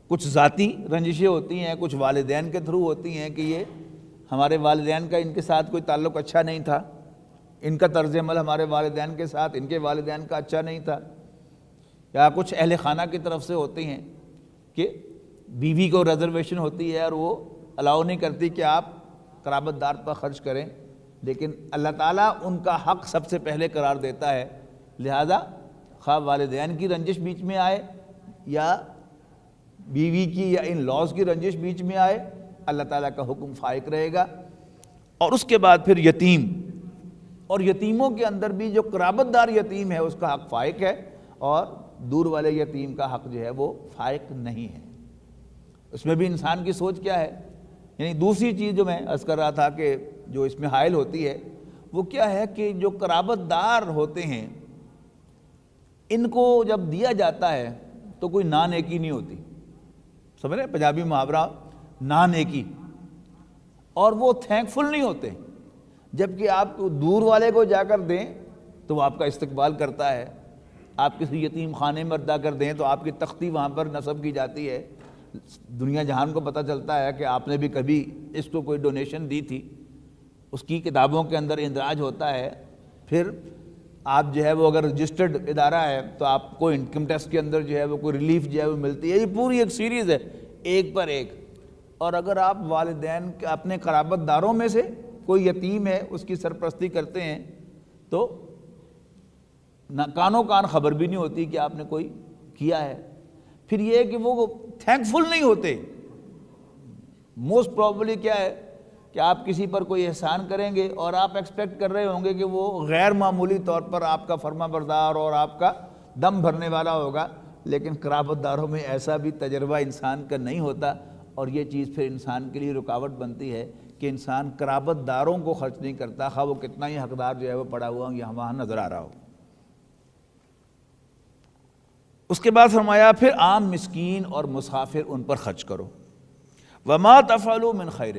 کچھ ذاتی رنجشیں ہوتی ہیں، کچھ والدین کے تھرو ہوتی ہیں کہ یہ ہمارے والدین کا ان کے ساتھ کوئی تعلق اچھا نہیں تھا، ان کا طرز عمل ہمارے والدین کے ساتھ ان کے والدین کا اچھا نہیں تھا، یا کچھ اہل خانہ کی طرف سے ہوتی ہیں کہ بیوی کو ریزرویشن ہوتی ہے اور وہ الاؤ نہیں کرتی کہ آپ قرابت دار پر خرچ کریں، لیکن اللہ تعالیٰ ان کا حق سب سے پہلے قرار دیتا ہے، لہذا خواہ والدین کی رنجش بیچ میں آئے یا بیوی کی یا ان لاز کی رنجش بیچ میں آئے، اللہ تعالیٰ کا حکم فائق رہے گا۔ اور اس کے بعد پھر یتیم، اور یتیموں کے اندر بھی جو قرابت دار یتیم ہے اس کا حق فائق ہے، اور دور والے یتیم کا حق جو ہے وہ فائق نہیں ہے۔ اس میں بھی انسان کی سوچ کیا ہے، یعنی دوسری چیز جو میں عرض کر رہا تھا کہ جو اس میں حائل ہوتی ہے وہ کیا ہے کہ جو قرابت دار ہوتے ہیں ان کو جب دیا جاتا ہے تو کوئی نانیکی نہیں ہوتی، سمجھ رہے ہیں پنجابی محاورہ نانیکی، اور وہ تھینکفل نہیں ہوتے، جبکہ آپ دور والے کو جا کر دیں تو وہ آپ کا استقبال کرتا ہے، آپ کسی یتیم خانے میں ادا کر دیں تو آپ کی تختی وہاں پر نصب کی جاتی ہے، دنیا جہان کو پتہ چلتا ہے کہ آپ نے بھی کبھی اس کو کوئی ڈونیشن دی تھی، اس کی کتابوں کے اندر اندراج ہوتا ہے۔ پھر آپ جو ہے وہ اگر رجسٹرڈ ادارہ ہے تو آپ کو انکم ٹیکس کے اندر جو ہے وہ کوئی ریلیف جو ہے وہ ملتی ہے، یہ پوری ایک سیریز ہے ایک پر ایک۔ اور اگر آپ والدین کے اپنے قرابت داروں میں سے کوئی یتیم ہے اس کی سرپرستی کرتے ہیں تو کانوں کان خبر بھی نہیں ہوتی کہ آپ نے کوئی کیا ہے۔ پھر یہ کہ وہ تھینکفل نہیں ہوتے، موسٹ پروبلی کیا ہے کہ آپ کسی پر کوئی احسان کریں گے اور آپ ایکسپیکٹ کر رہے ہوں گے کہ وہ غیر معمولی طور پر آپ کا فرما بردار اور آپ کا دم بھرنے والا ہوگا، لیکن قرابت داروں میں ایسا بھی تجربہ انسان کا نہیں ہوتا، اور یہ چیز پھر انسان کے لیے رکاوٹ بنتی ہے کہ انسان قرابت داروں کو خرچ نہیں کرتا، خواہ وہ کتنا ہی حقدار جو ہے وہ پڑا ہوا یہاں وہاں نظر آ رہا ہو۔ اس کے بعد فرمایا پھر عام مسکین اور مسافر ان پر خرچ کرو، وما تفعلوا من خیر،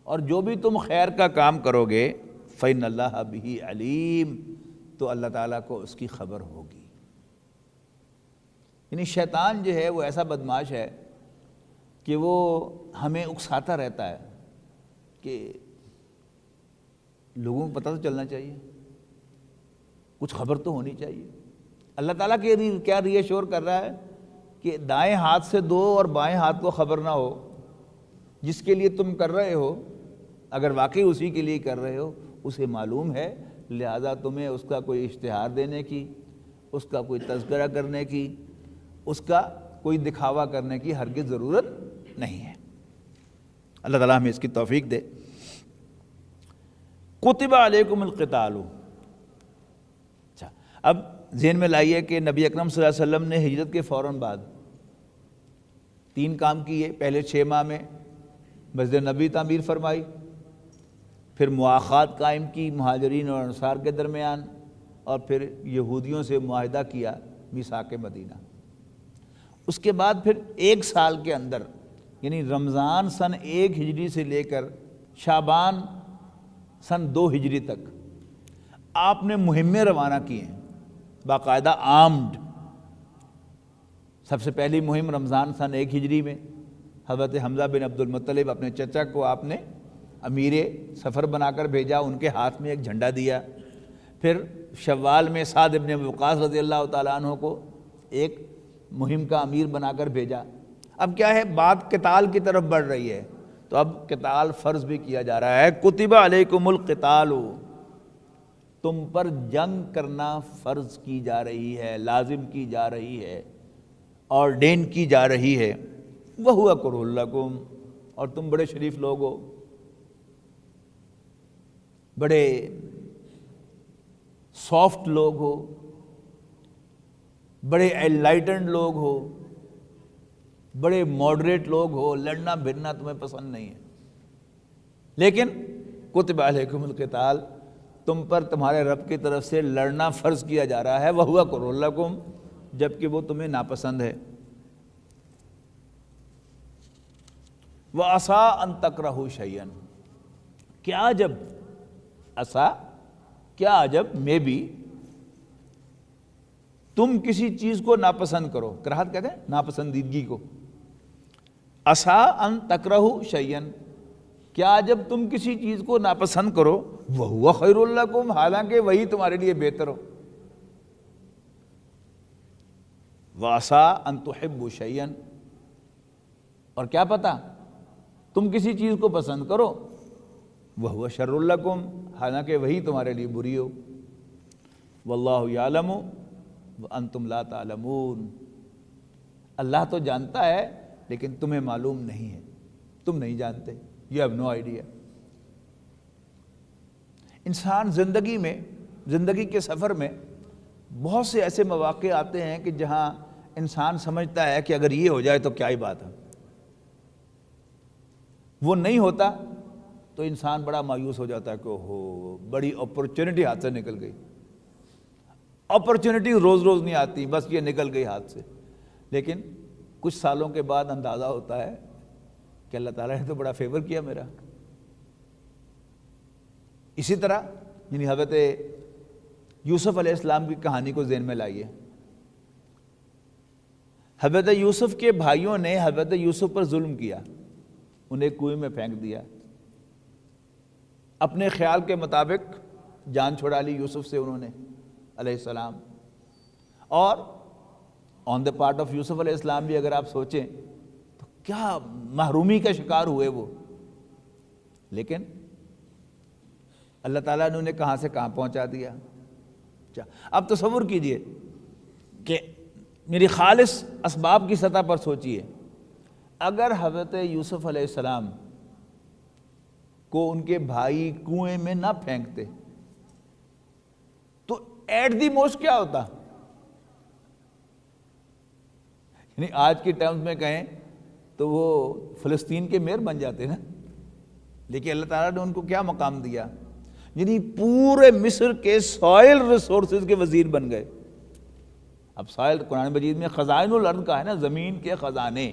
اور جو بھی تم خیر کا کام کرو گے فإن اللہ بہ علیم، تو اللہ تعالیٰ کو اس کی خبر ہوگی۔ یعنی شیطان جو ہے وہ ایسا بدمعاش ہے کہ وہ ہمیں اکساتا رہتا ہے کہ لوگوں کو پتہ تو چلنا چاہیے، کچھ خبر تو ہونی چاہیے۔ اللہ تعالیٰ کے کیا ری ایشور کر رہا ہے کہ دائیں ہاتھ سے دو اور بائیں ہاتھ کو خبر نہ ہو، جس کے لیے تم کر رہے ہو اگر واقعی اسی کے لیے کر رہے ہو اسے معلوم ہے، لہذا تمہیں اس کا کوئی اشتہار دینے کی، اس کا کوئی تذکرہ کرنے کی، اس کا کوئی دکھاوا کرنے کی ہرگز ضرورت نہیں ہے۔ اللہ تعالیٰ ہمیں اس کی توفیق دے۔ کتب علیکم القتال، اچھا اب ذہن میں لائیے کہ نبی اکرم صلی اللہ علیہ وسلم نے ہجرت کے فوراً بعد 3 کام کیے۔ پہلے 6 ماہ میں مسجد نبی تعمیر فرمائی، پھر مواخات قائم کی مہاجرین اور انصار کے درمیان، اور پھر یہودیوں سے معاہدہ کیا میثاق مدینہ۔ اس کے بعد پھر 1 سال کے اندر، یعنی رمضان سن 1 ہجری سے لے کر شعبان سن 2 ہجری تک آپ نے مہمیں روانہ کی ہیں، باقاعدہ آرمڈ۔ سب سے پہلی مہم رمضان سن 1 ہجری میں حضرت حمزہ بن عبد المطلب اپنے چچا کو آپ نے امیر سفر بنا کر بھیجا، ان کے ہاتھ میں ایک جھنڈا دیا۔ پھر شوال میں سعد بن وقاص رضی اللہ تعالیٰ عنہ کو ایک مہم کا امیر بنا کر بھیجا۔ اب کیا ہے، بات قتال کی طرف بڑھ رہی ہے، تو اب قتال فرض بھی کیا جا رہا ہے۔ کتب علیکم القتال، تم پر جنگ کرنا فرض کی جا رہی ہے، لازم کی جا رہی ہے، آرڈین کی جا رہی ہے۔ وَهُوَ كُرْهٌ لَكُمْ، اور تم بڑے شریف لوگ ہو، بڑے سافٹ لوگ ہو، بڑے انلائٹنڈ لوگ ہو، بڑے ماڈریٹ لوگ ہو، لڑنا بھرنا تمہیں پسند نہیں ہے، لیکن کتب علیکم القتال، تم پر تمہارے رب کی طرف سے لڑنا فرض کیا جا رہا ہے۔ وَهُوَ كُرْهٌ لَكُمْ، جبکہ وہ تمہیں ناپسند ہے۔ وَعَسَىٰ أَن تَكْرَهُوا شَيْئًا، کیا عجب، عسا کیا عجب، میں بھی تم کسی چیز کو ناپسند کرو، کراہت کہتے ہیں ناپسندیدگی کو، عَسَىٰ أَن تَكْرَهُوا شَيْئًا، کیا عجب تم کسی چیز کو ناپسند کرو، وَهُوَ خَيْرٌ لَكُمْ، حالانکہ وہی تمہارے لیے بہتر ہو، وَعَسَىٰ أَن تُحِبُّوا شَيْئًا، اور کیا پتہ تم کسی چیز کو پسند کرو، وَهُوَ شَرٌّ لَكُمْ، حالانکہ وہی تمہارے لیے بری ہو، وَاللَّهُ يَعْلَمُ وَأَنْتُمْ لَا تَعْلَمُونَ، اللہ تو جانتا ہے لیکن تمہیں معلوم نہیں ہے، تم نہیں جانتے، you have no idea۔ انسان زندگی میں، زندگی کے سفر میں بہت سے ایسے مواقع آتے ہیں کہ جہاں انسان سمجھتا ہے کہ اگر یہ ہو جائے تو کیا ہی بات ہے، وہ نہیں ہوتا تو انسان بڑا مایوس ہو جاتا ہے کہ اوہو بڑی اپرچونٹی ہاتھ سے نکل گئی۔ اپرچونٹی روز روز نہیں آتی، بس یہ نکل گئی ہاتھ سے، لیکن کچھ سالوں کے بعد اندازہ ہوتا ہے کہ اللہ تعالیٰ نے تو بڑا فیور کیا میرا۔ اسی طرح یعنی حضرت یوسف علیہ السلام کی کہانی کو ذہن میں لائیے، حضرت یوسف کے بھائیوں نے حضرت یوسف پر ظلم کیا، انہیں کنویں میں پھینک دیا، اپنے خیال کے مطابق جان چھڑا لی یوسف سے انہوں نے علیہ السلام، اور آن دا پارٹ آف یوسف علیہ السلام بھی اگر آپ سوچیں تو کیا محرومی کا شکار ہوئے وہ، لیکن اللہ تعالیٰ نے انہیں کہاں سے کہاں پہنچا دیا۔ اب تصور کیجئے کہ میری خالص اسباب کی سطح پر سوچئے، اگر حضرت یوسف علیہ السلام کو ان کے بھائی کنویں میں نہ پھینکتے تو ایٹ دی موسٹ کیا ہوتا، یعنی آج کی ٹرمز میں کہیں تو وہ فلسطین کے میئر بن جاتے نا، لیکن اللہ تعالیٰ نے ان کو کیا مقام دیا، یعنی پورے مصر کے سوائل ریسورسز کے وزیر بن گئے۔ اب سوائل قرآن مجید میں خزائن الارض کا ہے نا، زمین کے خزانے،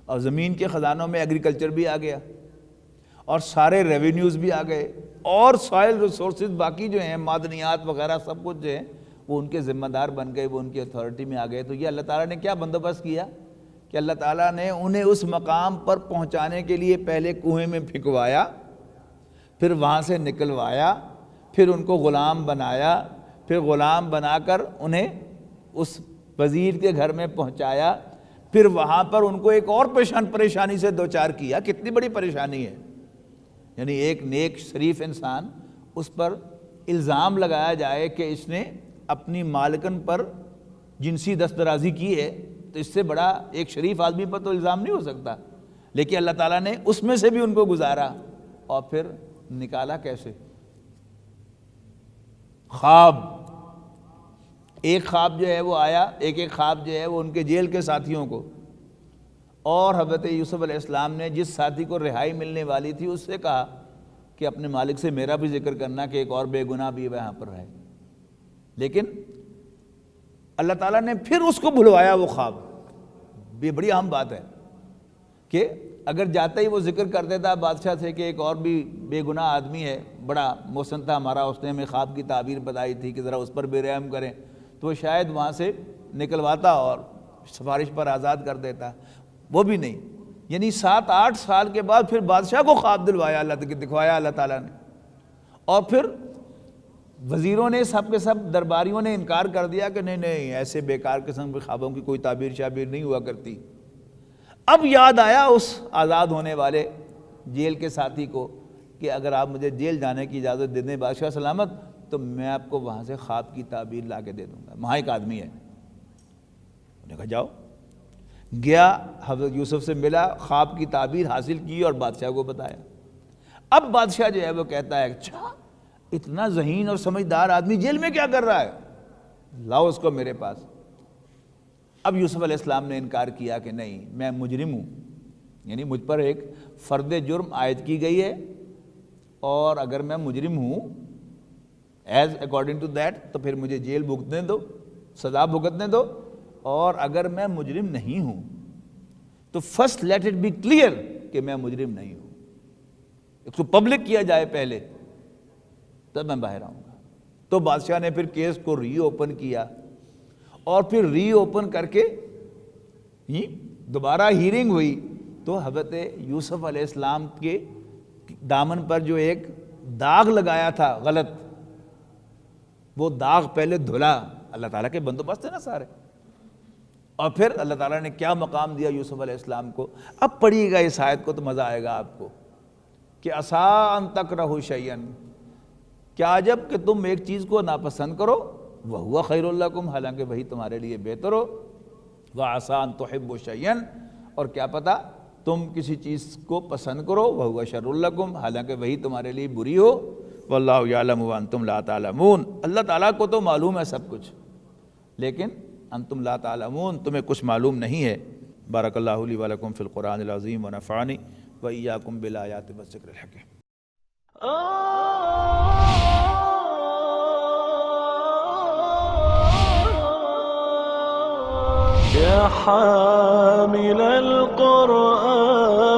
اور زمین کے خزانوں میں ایگریکلچر بھی آ گیا اور سارے ریونیوز بھی آ گئے، اور سوائل ریسورسز باقی جو ہیں معدنیات وغیرہ سب کچھ جو ہے وہ ان کے ذمہ دار بن گئے، وہ ان کی اتھارٹی میں آ گئے۔ تو یہ اللہ تعالیٰ نے کیا بندوبست کیا کہ اللہ تعالیٰ نے انہیں اس مقام پر پہنچانے کے لیے پہلے کنویں میں پھینکوایا، پھر وہاں سے نکلوایا، پھر ان کو غلام بنایا، پھر غلام بنا کر انہیں اس وزیر کے گھر میں پہنچایا، پھر وہاں پر ان کو ایک اور پریشانی سے دوچار کیا۔ کتنی بڑی پریشانی ہے، یعنی ایک نیک شریف انسان، اس پر الزام لگایا جائے کہ اس نے اپنی مالکن پر جنسی دسترازی کی ہے، تو اس سے بڑا ایک شریف آدمی پر تو الزام نہیں ہو سکتا، لیکن اللہ تعالیٰ نے اس میں سے بھی ان کو گزارا اور پھر نکالا کیسے؟ خواب، ایک خواب جو ہے وہ آیا، ایک خواب جو ہے وہ ان کے جیل کے ساتھیوں کو، اور حضرت یوسف علیہ السلام نے جس ساتھی کو رہائی ملنے والی تھی اس سے کہا کہ اپنے مالک سے میرا بھی ذکر کرنا کہ ایک اور بے گناہ بھی وہاں پر ہے، لیکن اللہ تعالیٰ نے پھر اس کو بھلوایا وہ خواب۔ یہ بڑی اہم بات ہے کہ اگر جاتے ہی وہ ذکر کر دیتا بادشاہ سے کہ ایک اور بھی بے گناہ آدمی ہے، بڑا محسن تھا ہمارا، اس نے ہمیں خواب کی تعبیر بتائی تھی کہ ذرا اس پر بھی رحم کریں، تو وہ شاید وہاں سے نکلواتا اور سفارش پر آزاد کر دیتا، وہ بھی نہیں۔ یعنی 7-8 سال کے بعد پھر بادشاہ کو خواب دکھوایا اللہ تعالیٰ نے، اور پھر وزیروں نے سب کے سب درباریوں نے انکار کر دیا کہ نہیں ایسے بیکار قسم کے خوابوں کی کوئی تعبیر شابیر نہیں ہوا کرتی۔ اب یاد آیا اس آزاد ہونے والے جیل کے ساتھی کو کہ اگر آپ مجھے جیل جانے کی اجازت دے دیں بادشاہ سلامت، تو میں آپ کو وہاں سے خواب کی تعبیر لا کے دے دوں گا۔ وہاں ایک آدمی ہے، انہوں نے کہا جاؤ، گیا حضرت یوسف سے ملا، خواب کی تعبیر حاصل کی اور بادشاہ کو بتایا۔ اب بادشاہ جو ہے وہ کہتا ہے اچھا اتنا ذہین اور سمجھدار آدمی جیل میں کیا کر رہا ہے، لاؤ اس کو میرے پاس۔ اب یوسف علیہ السلام نے انکار کیا کہ نہیں میں مجرم ہوں، یعنی مجھ پر ایک فرد جرم عائد کی گئی ہے، اور اگر میں مجرم ہوں ایز اکارڈنگ ٹو دیٹ تو پھر مجھے جیل بھگتنے دو، سزا بھگتنے دو، اور اگر میں مجرم نہیں ہوں تو first let it be clear کہ میں مجرم نہیں ہوں، اس کو پبلک کیا جائے پہلے، تب میں باہر آؤں گا۔ تو بادشاہ نے پھر کیس کو ری اوپن کیا، اور پھر ری اوپن کر کے دوبارہ ہیرنگ ہوئی، تو حضرت یوسف علیہ السلام کے دامن پر جو ایک داغ لگایا تھا غلط، وہ داغ پہلے دھلا۔ اللہ تعالیٰ کے بندوبست ہے نا سارے۔ اور پھر اللہ تعالیٰ نے کیا مقام دیا یوسف علیہ السلام کو، اب پڑھیے گا اس آیت کو تو مزہ آئے گا آپ کو، کہ عسیٰ ان تکرہوا شیئا، کیا عجب کہ تم ایک چیز کو ناپسند کرو، وہو خیر لکم، حالانکہ وہی تمہارے لیے بہتر ہو، وعسیٰ ان تحبوا شیئا، اور کیا پتہ تم کسی چیز کو پسند کرو، وہو شر لکم، حالانکہ وہی تمہارے لیے بری ہو، واللہ یعلم وانتم لا تعلمون، اللہ تعالیٰ کو تو معلوم ہے سب کچھ، لیکن انتم لا تعلمون، تمہیں کچھ معلوم نہیں ہے۔ بارک اللہ لی ولکم فی القرآن العظیم ونفعنی وإیاکم بالآیات والذکر الحکیم۔ يا حامل القرآن